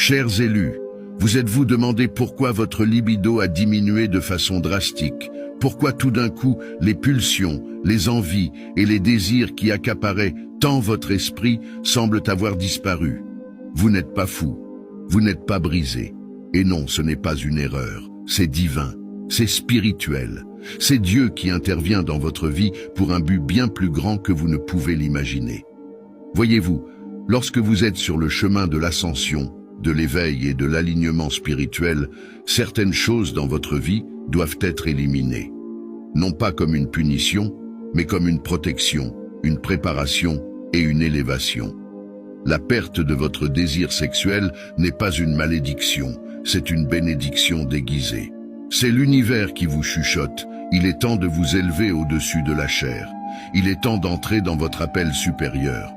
Chers élus, vous êtes-vous demandé pourquoi votre libido a diminué de façon drastique? Pourquoi tout d'un coup, les pulsions, les envies et les désirs qui accaparaient tant votre esprit semblent avoir disparu? Vous n'êtes pas fou, vous n'êtes pas brisé. Et non, ce n'est pas une erreur, c'est divin, c'est spirituel. C'est Dieu qui intervient dans votre vie pour un but bien plus grand que vous ne pouvez l'imaginer. Voyez-vous, lorsque vous êtes sur le chemin de l'ascension, de l'éveil et de l'alignement spirituel, certaines choses dans votre vie doivent être éliminées. Non pas comme une punition, mais comme une protection, une préparation et une élévation. La perte de votre désir sexuel n'est pas une malédiction, c'est une bénédiction déguisée. C'est l'univers qui vous chuchote, il est temps de vous élever au-dessus de la chair. Il est temps d'entrer dans votre appel supérieur.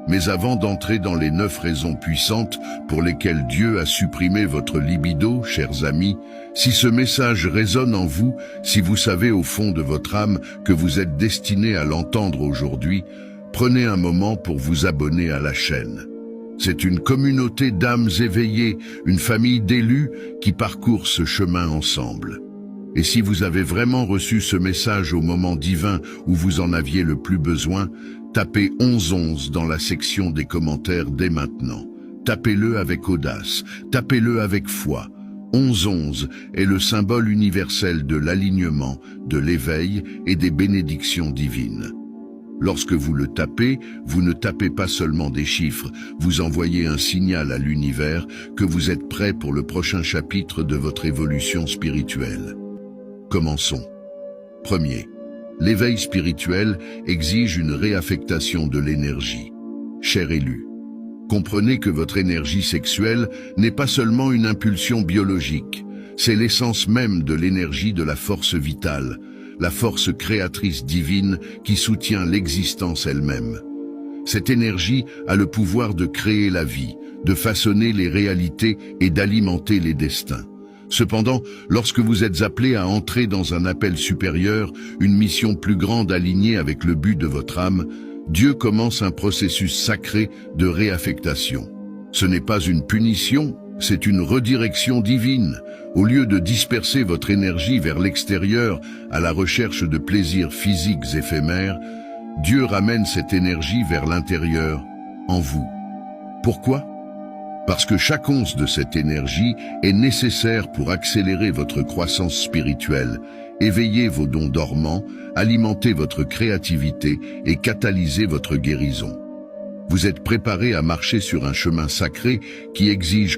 Mais avant d'entrer dans les 9 raisons puissantes pour lesquelles Dieu a supprimé votre libido, chers amis, si ce message résonne en vous, si vous savez au fond de votre âme que vous êtes destiné à l'entendre aujourd'hui, prenez un moment pour vous abonner à la chaîne. C'est une communauté d'âmes éveillées, une famille d'élus qui parcourent ce chemin ensemble. Et si vous avez vraiment reçu ce message au moment divin où vous en aviez le plus besoin, tapez 1111 dans la section des commentaires dès maintenant. Tapez-le avec audace, tapez-le avec foi. 1111 est le symbole universel de l'alignement, de l'éveil et des bénédictions divines. Lorsque vous le tapez, vous ne tapez pas seulement des chiffres, vous envoyez un signal à l'univers que vous êtes prêt pour le prochain chapitre de votre évolution spirituelle. Commençons. Premier, l'éveil spirituel exige une réaffectation de l'énergie. Cher élu, comprenez que votre énergie sexuelle n'est pas seulement une impulsion biologique, c'est l'essence même de l'énergie de la force vitale, la force créatrice divine qui soutient l'existence elle-même. Cette énergie a le pouvoir de créer la vie, de façonner les réalités et d'alimenter les destins. Cependant, lorsque vous êtes appelé à entrer dans un appel supérieur, une mission plus grande alignée avec le but de votre âme, Dieu commence un processus sacré de réaffectation. Ce n'est pas une punition, c'est une redirection divine. Au lieu de disperser votre énergie vers l'extérieur à la recherche de plaisirs physiques éphémères, Dieu ramène cette énergie vers l'intérieur, en vous. Pourquoi ? Parce que chaque once de cette énergie est nécessaire pour accélérer votre croissance spirituelle, éveiller vos dons dormants, alimenter votre créativité et catalyser votre guérison. Vous êtes préparé à marcher sur un chemin sacré qui exige